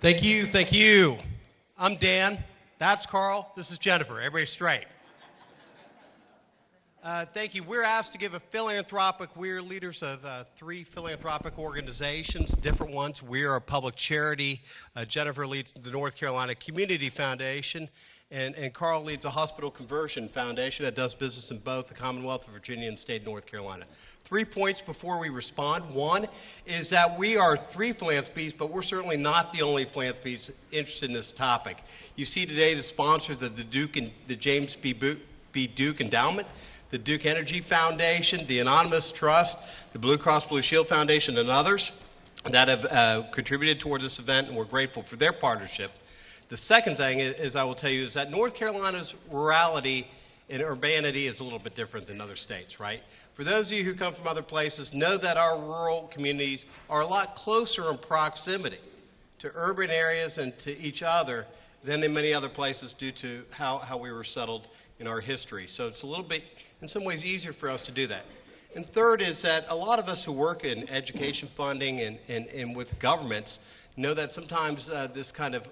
Thank you, thank you. I'm Dan. That's Karl. This is Jennifer. Everybody straight. Thank you. We're asked to give a philanthropic. We're leaders of 3 philanthropic organizations, different ones. We are a public charity. Jennifer leads the North Carolina Community Foundation, and Karl leads a hospital conversion foundation that does business in both the Commonwealth of Virginia and state of North Carolina. 3 points before we respond. One is that we are 3 philanthropies, but we're certainly not the only philanthropies interested in this topic. You see today the sponsors of the James B. Duke Endowment, the Duke Energy Foundation, the Anonymous Trust, the Blue Cross Blue Shield Foundation, and others that have contributed toward this event, and we're grateful for their partnership. The second thing is I will tell you is that North Carolina's rurality and urbanity is a little bit different than other states, right? For those of you who come from other places, know that our rural communities are a lot closer in proximity to urban areas and to each other than in many other places due to how we were settled in our history. So it's a little bit, in some ways, easier for us to do that. And third is that a lot of us who work in education funding and with governments know that sometimes this kind of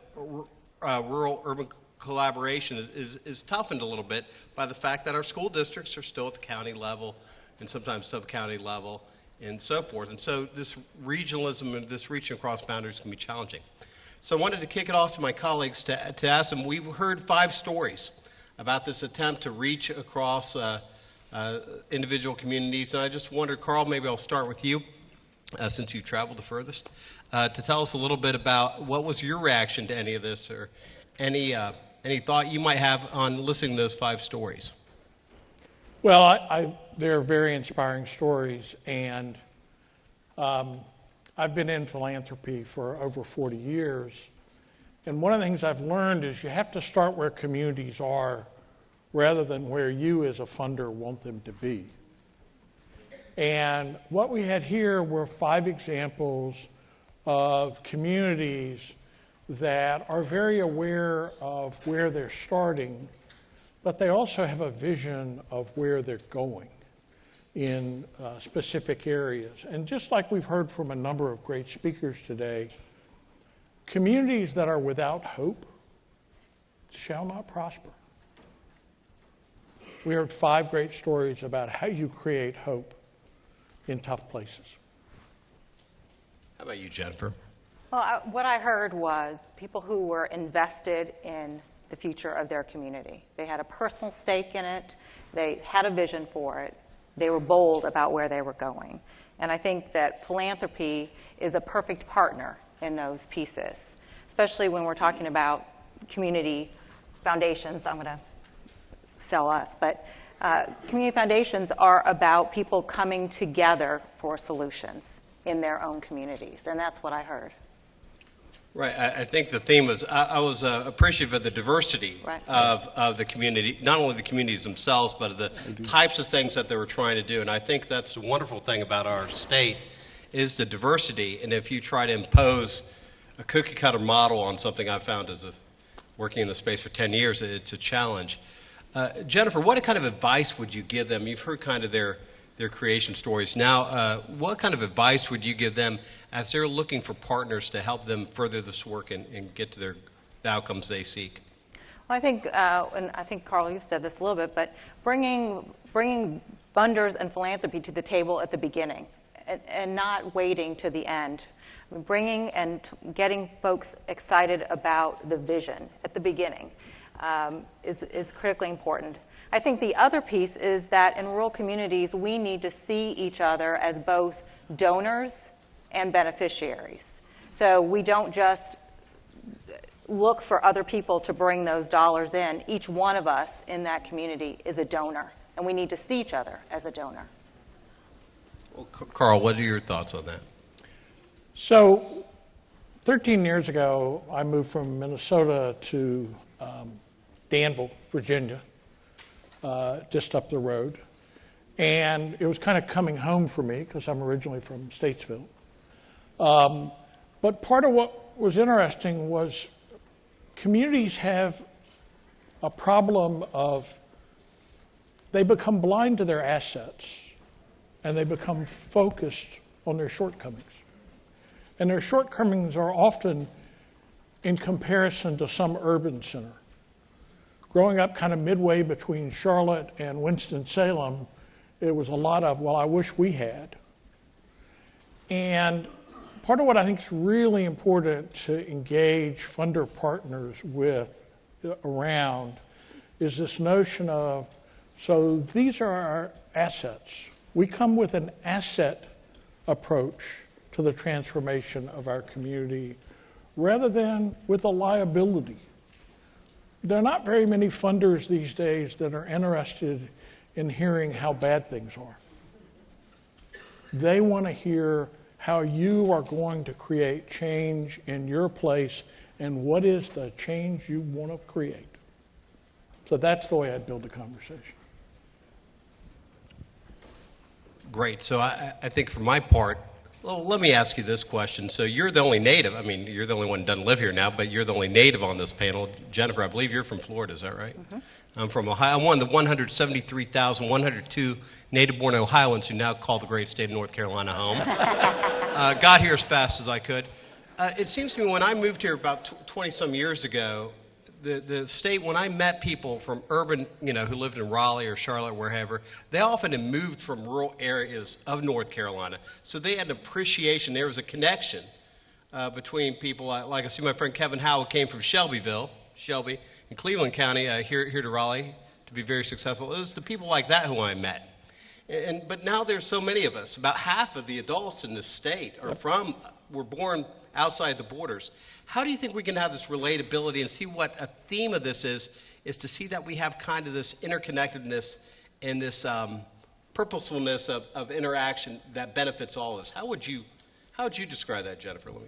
rural-urban collaboration is toughened a little bit by the fact that our school districts are still at the county level and sometimes sub-county level and so forth. And so this regionalism and this reaching across boundaries can be challenging. So I wanted to kick it off to my colleagues to ask them. We've heard 5 stories about this attempt to reach across individual communities. And I just wondered, Karl, maybe I'll start with you, since you've traveled the furthest, to tell us a little bit about what was your reaction to any of this, or any thought you might have on listening to those 5 stories. Well, they're very inspiring stories, and I've been in philanthropy for over 40 years. And one of the things I've learned is you have to start where communities are rather than where you as a funder want them to be. And what we had here were 5 examples of communities that are very aware of where they're starting, but they also have a vision of where they're going in specific areas. And just like we've heard from a number of great speakers today, communities that are without hope shall not prosper. We heard 5 great stories about how you create hope in tough places. How about you, Jennifer? Well, what I heard was people who were invested in the future of their community. They had a personal stake in it. They had a vision for it. They were bold about where they were going. And I think that philanthropy is a perfect partner in those pieces, especially when we're talking about community foundations. I'm going to sell us, but community foundations are about people coming together for solutions in their own communities, and that's what I heard. Right. I think the theme was, I was appreciative of the diversity of the community, not only the communities themselves, but of the types of things that they were trying to do. And I think that's the wonderful thing about our state is the diversity. And if you try to impose a cookie-cutter model on something I've found as working in the space for 10 years, it's a challenge. Jennifer, what kind of advice would you give them? You've heard kind of their creation stories. Now, what kind of advice would you give them as they're looking for partners to help them further this work and get to the outcomes they seek? Well, I think, and I think, Karl, you've said this a little bit, but bringing funders and philanthropy to the table at the beginning and not waiting to the end. Bringing and getting folks excited about the vision at the beginning is critically important. I think the other piece is that in rural communities, we need to see each other as both donors and beneficiaries. So we don't just look for other people to bring those dollars in. Each one of us in that community is a donor, and we need to see each other as a donor. Well, Karl, what are your thoughts on that? So 13 years ago, I moved from Minnesota to Danville, Virginia, just up the road. And it was kind of coming home for me because I'm originally from Statesville. But part of what was interesting was communities have a problem of they become blind to their assets and they become focused on their shortcomings. And their shortcomings are often in comparison to some urban center. Growing up kind of midway between Charlotte and Winston-Salem, it was a lot of, well, I wish we had. And part of what I think is really important to engage funder partners with around is this notion of, so these are our assets. We come with an asset approach to the transformation of our community rather than with a liability. There are not very many funders these days that are interested in hearing how bad things are. They want to hear how you are going to create change in your place and what is the change you want to create. So that's the way I'd build the conversation. Great. So I think for my part, well, let me ask you this question. So you're the only native. I mean, you're the only one who doesn't live here now, but you're the only native on this panel. Jennifer, I believe you're from Florida. Is that right? Mm-hmm. I'm from Ohio. I'm one of the 173,102 native-born Ohioans who now call the great state of North Carolina home. Got here as fast as I could. It seems to me when I moved here about 20-some years ago, the state, when I met people from urban, who lived in Raleigh or Charlotte, wherever, they often had moved from rural areas of North Carolina. So they had an appreciation. There was a connection between people. Like I see my friend Kevin Howe came from Shelby, in Cleveland County, here to Raleigh to be very successful. It was the people like that who I met. But now there's so many of us. About half of the adults in this state were born outside the borders. How do you think we can have this relatability and see what a theme of this is to see that we have kind of this interconnectedness and this purposefulness of interaction that benefits all of us? How would you describe that, Jennifer? Well,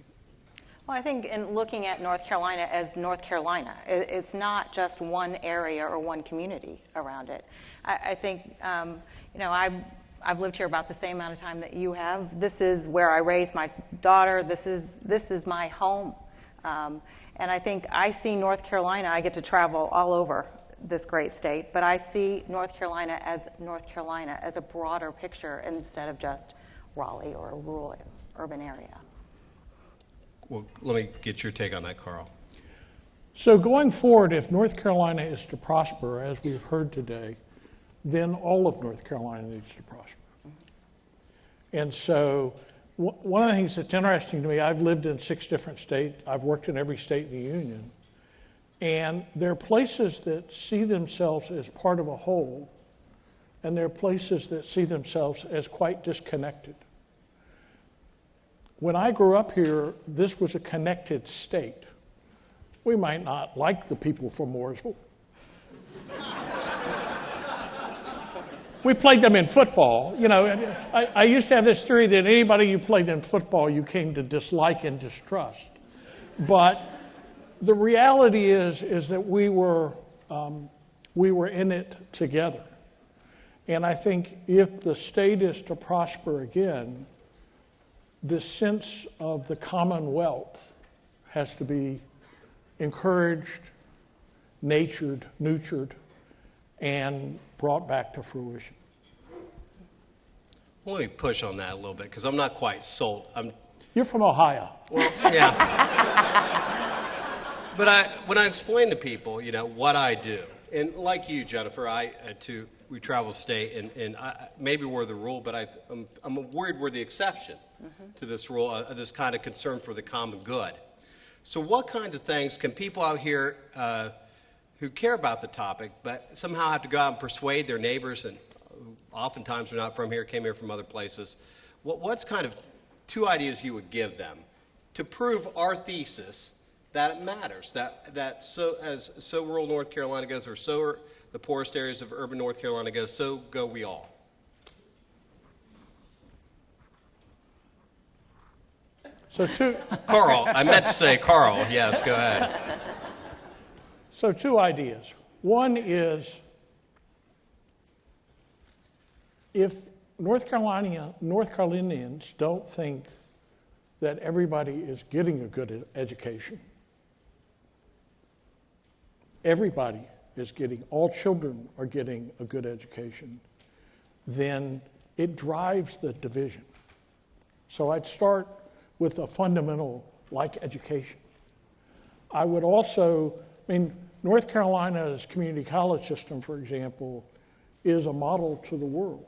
I think in looking at North Carolina as North Carolina, it's not just one area or one community around it. I think, I've lived here about the same amount of time that you have. This is where I raised my daughter. This is my home. And I think I see North Carolina, I get to travel all over this great state, but I see North Carolina as a broader picture instead of just Raleigh or a rural urban area. Well, let me get your take on that, Karl. So going forward, if North Carolina is to prosper, as we've heard today, then all of North Carolina needs to prosper. And so one of the things that's interesting to me, I've lived in 6 different states. I've worked in every state in the union. And there are places that see themselves as part of a whole, and there are places that see themselves as quite disconnected. When I grew up here, this was a connected state. We might not like the people from Mooresville. We played them in football. I used to have this theory that anybody you played in football, you came to dislike and distrust. But the reality is that we were in it together. And I think if the state is to prosper again, this sense of the commonwealth has to be encouraged, nurtured, and brought back to fruition. Let me push on that a little bit because I'm not quite sold. You're from Ohio. Well, yeah. But when I explain to people, what I do, and like you, Jennifer, we travel state, and maybe we're the rule, but I'm worried we're the exception to this rule, this kind of concern for the common good. So what kinds of things can people out here who care about the topic, but somehow have to go out and persuade their neighbors, and oftentimes are not from here, came here from other places, what's kind of 2 ideas you would give them to prove our thesis that it matters, that so rural North Carolina goes, or so the poorest areas of urban North Carolina goes, so go we all? So Karl, I meant to say Karl. Yes, go ahead. So 2 ideas. One is if North Carolinians don't think that everybody is getting a good education, all children are getting a good education, then it drives the division. So I'd start with a fundamental like education. I would also, North Carolina's community college system, for example, is a model to the world.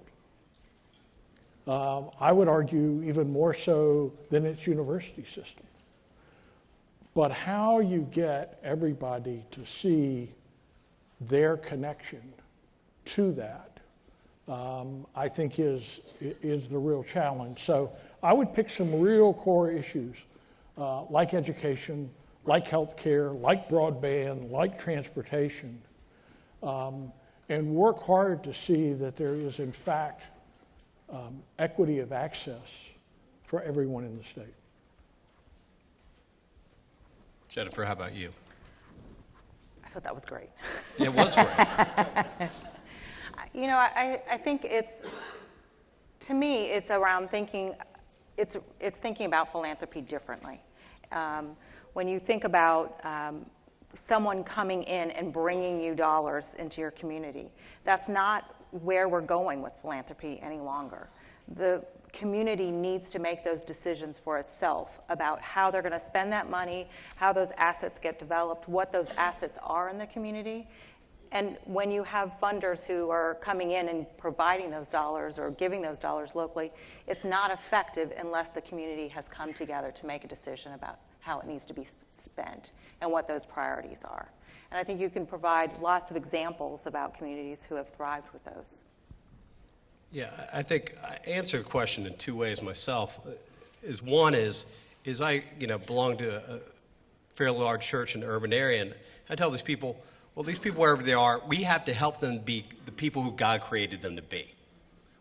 I would argue even more so than its university system. But how you get everybody to see their connection to that, I think is the real challenge. So I would pick some real core issues like education, like healthcare, like broadband, like transportation, and work hard to see that there is, in fact, equity of access for everyone in the state. Jennifer, how about you? I thought that was great. It was great. I think to me, it's around thinking, it's thinking about philanthropy differently. When you think about someone coming in and bringing you dollars into your community, that's not where we're going with philanthropy any longer. The community needs to make those decisions for itself about how they're going to spend that money, how those assets get developed, what those assets are in the community. And when you have funders who are coming in and providing those dollars or giving those dollars locally, it's not effective unless the community has come together to make a decision about how it needs to be spent and what those priorities are. And I think you can provide lots of examples about communities who have thrived with those. Yeah, I think I answer the question in two ways myself. One is I belong to a fairly large church in the urban area, and I tell these people, well, these people wherever they are, we have to help them be the people who God created them to be.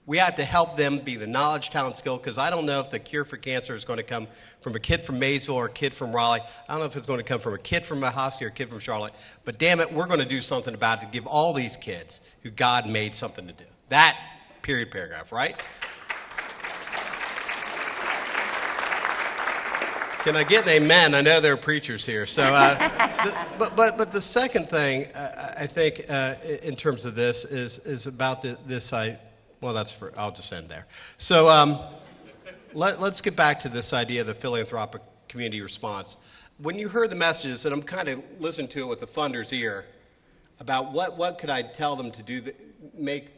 We have to help them be the knowledge, talent, skill, because I don't know if the cure for cancer is going to come from a kid from Maysville or a kid from Raleigh. I don't know if it's going to come from a kid from Ahoskie or a kid from Charlotte. But damn it, we're going to do something about it to give all these kids who God made something to do. That, period, paragraph, right? Can I get an amen? I know there are preachers here. So, but the second thing I think in terms of this is about this. I'll just end there. So let's get back to this idea of the philanthropic community response. When you heard the messages, and I'm kind of listening to it with the funder's ear, about what could I tell them to do,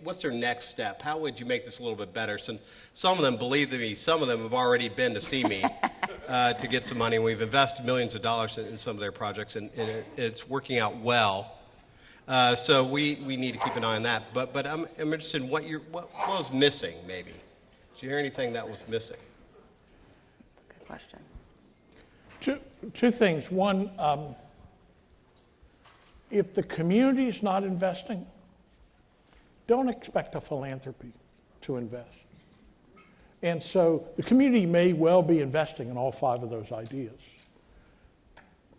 what's their next step? How would you make this a little bit better? Since some of them, believe me, some of them have already been to see me to get some money. We've invested millions of dollars in some of their projects, and it's working out well. So we need to keep an eye on that. But I'm interested in what was missing, maybe. Did you hear anything that was missing? Good question. Two things. One, if the community's not investing, don't expect a philanthropy to invest. And so the community may well be investing in all 5 of those ideas.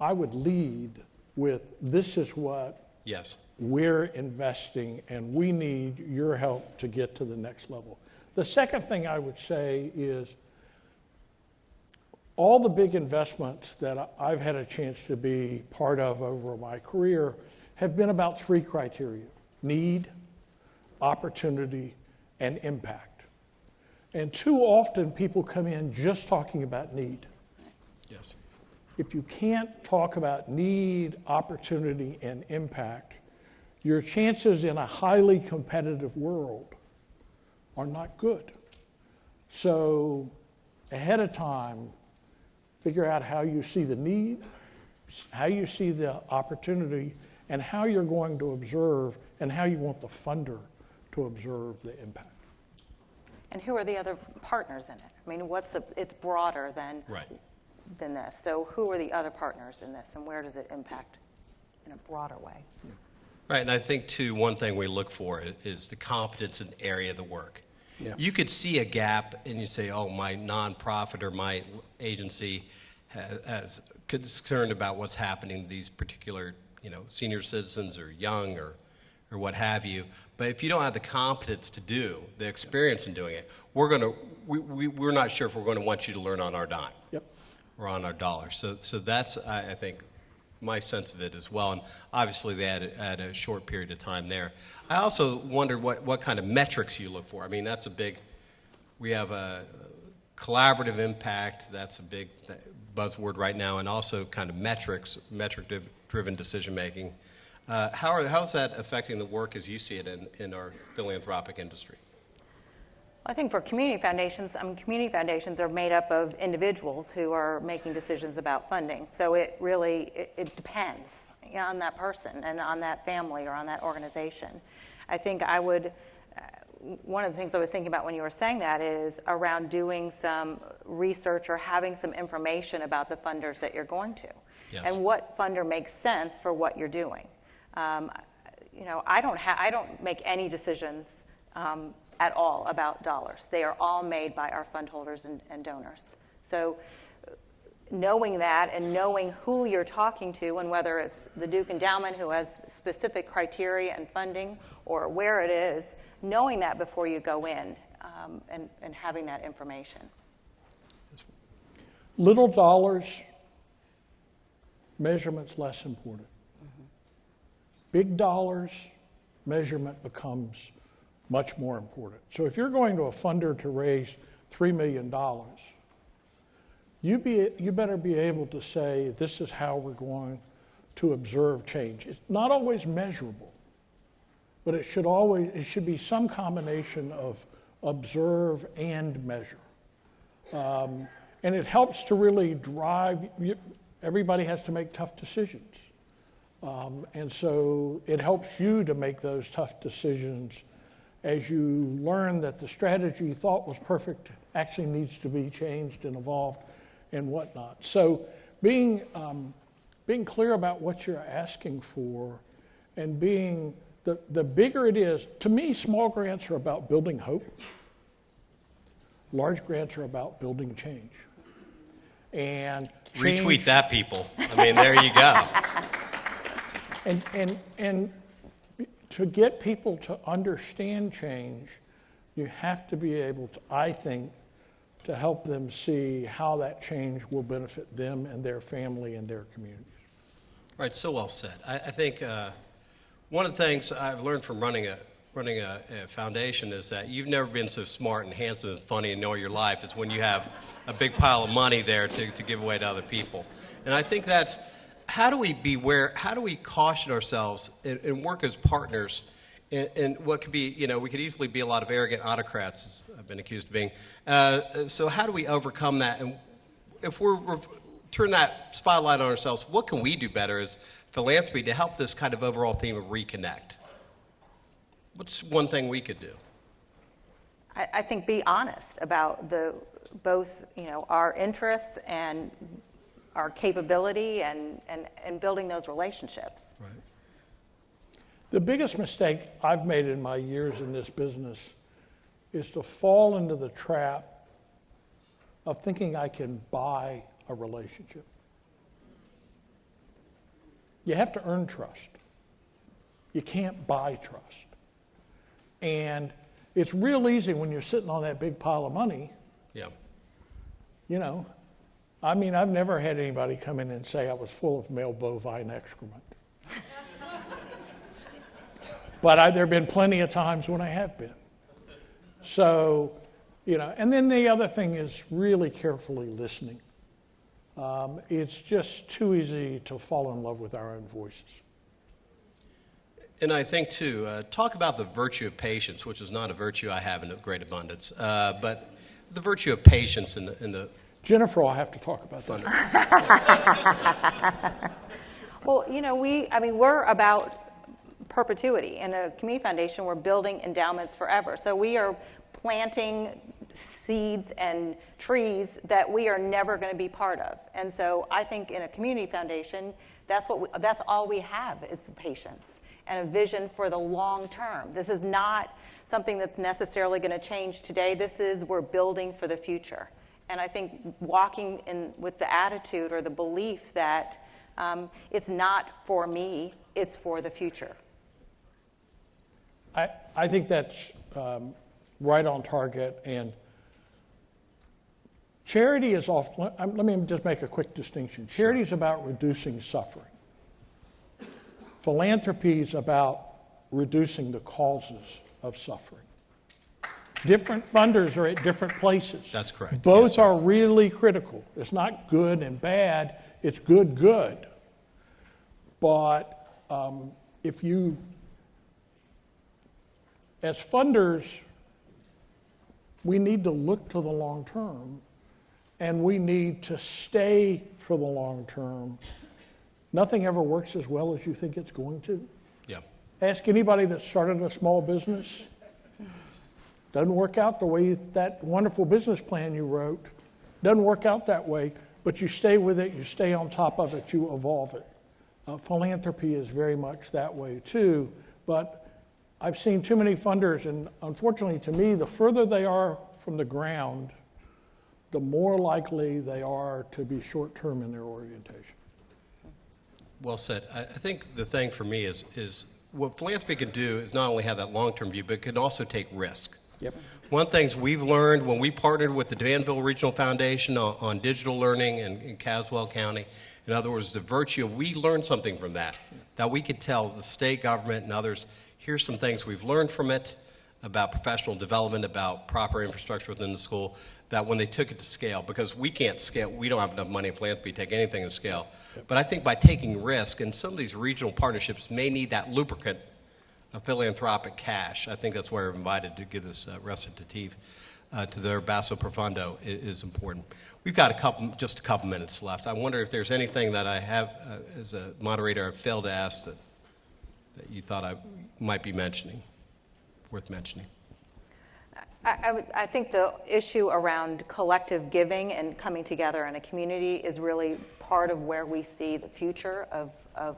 I would lead with, this is what Yes. we're investing, and we need your help to get to the next level. The second thing I would say is all the big investments that I've had a chance to be part of over my career have been about 3 criteria: need, opportunity, and impact. And too often people come in just talking about need. Yes. If you can't talk about need, opportunity, and impact, your chances in a highly competitive world are not good. So ahead of time, figure out how you see the need, how you see the opportunity, and how you're going to observe, and how you want the funder to observe the impact. And who are the other partners in it? I mean, it's broader than this. So who are the other partners in this, and where does it impact in a broader way? Right, and I think, too, one thing we look for is the competence in the area of the work. Yeah. You could see a gap, and you say, oh, my nonprofit or my agency has concerned about what's happening to these particular, senior citizens or young or what have you. But if you don't have the competence to do, the experience in doing it, we're not sure if we're going to want you to learn on our dime. Yep. Or on our dollars. So that's, I think, my sense of it as well. And obviously they had a short period of time there. I also wondered what kind of metrics you look for. I mean, that's a big, we have collaborative impact, that's a big buzzword right now, and also kind of metric-driven decision-making. How's that affecting the work as you see it in our philanthropic industry? I think for community foundations, community foundations are made up of individuals who are making decisions about funding. So it really, it depends on that person and on that family or on that organization. I think one of the things I was thinking about when you were saying that is around doing some research or having some information about the funders that you're going to. Yes. And what funder makes sense for what you're doing. I don't make any decisions at all about dollars. They are all made by our fund holders and donors. So knowing that and knowing who you're talking to and whether it's the Duke Endowment who has specific criteria and funding or where it is, knowing that before you go in and having that information. Little dollars, measurement's less important. Mm-hmm. Big dollars, measurement becomes much more important. So if you're going to a funder to raise $3 million, you better be able to say, this is how we're going to observe change. It's not always measurable, but it should be some combination of observe and measure. And it helps to really drive, everybody has to make tough decisions. And so it helps you to make those tough decisions as you learn that the strategy you thought was perfect actually needs to be changed and evolved and whatnot. So being clear about what you're asking for and being, the bigger it is, to me, small grants are about building hope. Large grants are about building change. And change, retweet that, people. I mean, there you go. And to get people to understand change, you have to be able to, I think, to help them see how that change will benefit them and their family and their communities. Right, so well said. I think one of the things I've learned from running a foundation is that you've never been so smart and handsome and funny and know your life as when you have a big pile of money there to give away to other people. And I think that's, how do we caution ourselves and work as partners in what could be, we could easily be a lot of arrogant autocrats, as I've been accused of being. So how do we overcome that? And if we're turn that spotlight on ourselves, what can we do better as philanthropy to help this kind of overall theme of ReCONNECT? What's one thing we could do? I think be honest about both our interests and our capability and building those relationships. Right. The biggest mistake I've made in my years in this business is to fall into the trap of thinking I can buy a relationship. You have to earn trust. You can't buy trust. And it's real easy when you're sitting on that big pile of money. Yeah. I've never had anybody come in and say I was full of male bovine excrement. But there have been plenty of times when I have been. So, and then the other thing is really carefully listening. It's just too easy to fall in love with our own voices. And I think, too, talk about the virtue of patience, which is not a virtue I have in great abundance, but the virtue of patience in the Jennifer, I'll have to talk about that. Well, we're about perpetuity. In a community foundation, we're building endowments forever. So we are planting seeds and trees that we are never going to be part of. And so I think in a community foundation, that's all we have is the patience and a vision for the long term. This is not something that's necessarily going to change today. We're building for the future. And I think walking in with the attitude or the belief that it's not for me, it's for the future. I think that's right on target. And charity is often, let me just make a quick distinction. Charity is about reducing suffering. Philanthropy is about reducing the causes of suffering. Different funders are at different places. That's correct. Both Yes, sir. are really critical. It's not good and bad, it's good, good. But if you, as funders, we need to look to the long term, and we need to stay for the long term. Nothing ever works as well as you think it's going to. Yeah. Ask anybody that started a small business. Doesn't work out the way that wonderful business plan you wrote. Doesn't work out that way, but you stay with it, you stay on top of it, you evolve it. Philanthropy is very much that way too, but I've seen too many funders, and unfortunately to me, the further they are from the ground, the more likely they are to be short-term in their orientation. Well said. I think the thing for me is what philanthropy can do is not only have that long-term view, but it can also take risk. Yep. One of the things we've learned when we partnered with the Danville Regional Foundation on digital learning in Caswell County, in other words, the virtue of, we learned something from that we could tell the state government and others, here's some things we've learned from it about professional development, about proper infrastructure within the school, that when they took it to scale, because we can't scale, we don't have enough money in philanthropy to take anything to scale. But I think by taking risk, and some of these regional partnerships may need that lubricant of philanthropic cash. I think that's why we're invited to give this recitative to their basso profundo is important. We've got just a couple minutes left. I wonder if there's anything that I have, as a moderator, I've failed to ask that you thought I might be mentioning, worth mentioning. I think the issue around collective giving and coming together in a community is really part of where we see the future of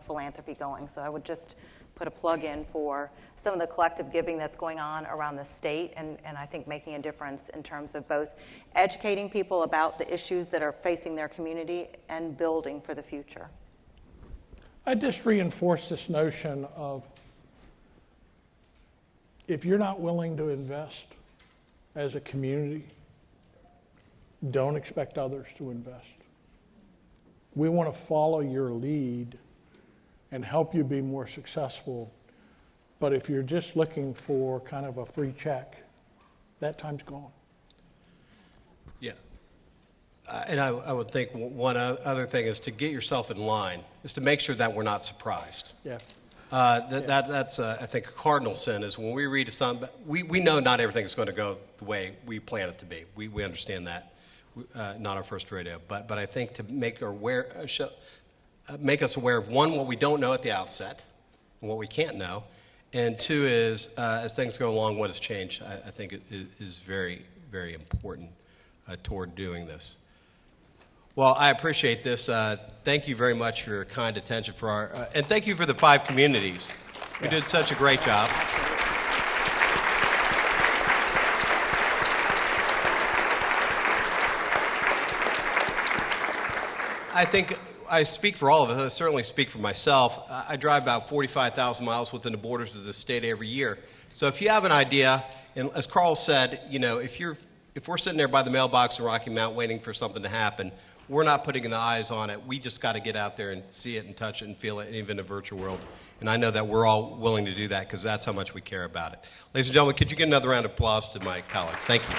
philanthropy going. So I would just put a plug in for some of the collective giving that's going on around the state, and I think making a difference in terms of both educating people about the issues that are facing their community and building for the future. I just reinforce this notion of, if you're not willing to invest as a community, don't expect others to invest. We want to follow your lead and help you be more successful. But if you're just looking for kind of a free check, that time's gone. Yeah. And I would think one other thing is to get yourself in line, is to make sure that we're not surprised. Yeah. That's I think, a cardinal sin is when we read something, we know not everything is going to go the way we plan it to be. We understand that, not our first rodeo. But I think to make us aware of, one, what we don't know at the outset and what we can't know, and two is, as things go along, what has changed, I think it is very, very important toward doing this. Well, I appreciate this. Thank you very much for your kind attention for our, and thank you for the 5 communities. You did such a great job. I think I speak for all of us. I certainly speak for myself. I drive about 45,000 miles within the borders of the state every year. So if you have an idea, and as Karl said, you know, if we're sitting there by the mailbox in Rocky Mount waiting for something to happen, we're not putting the eyes on it. We just got to get out there and see it and touch it and feel it, even in a virtual world. And I know that we're all willing to do that because that's how much we care about it. Ladies and gentlemen, could you get another round of applause to my colleagues? Thank you.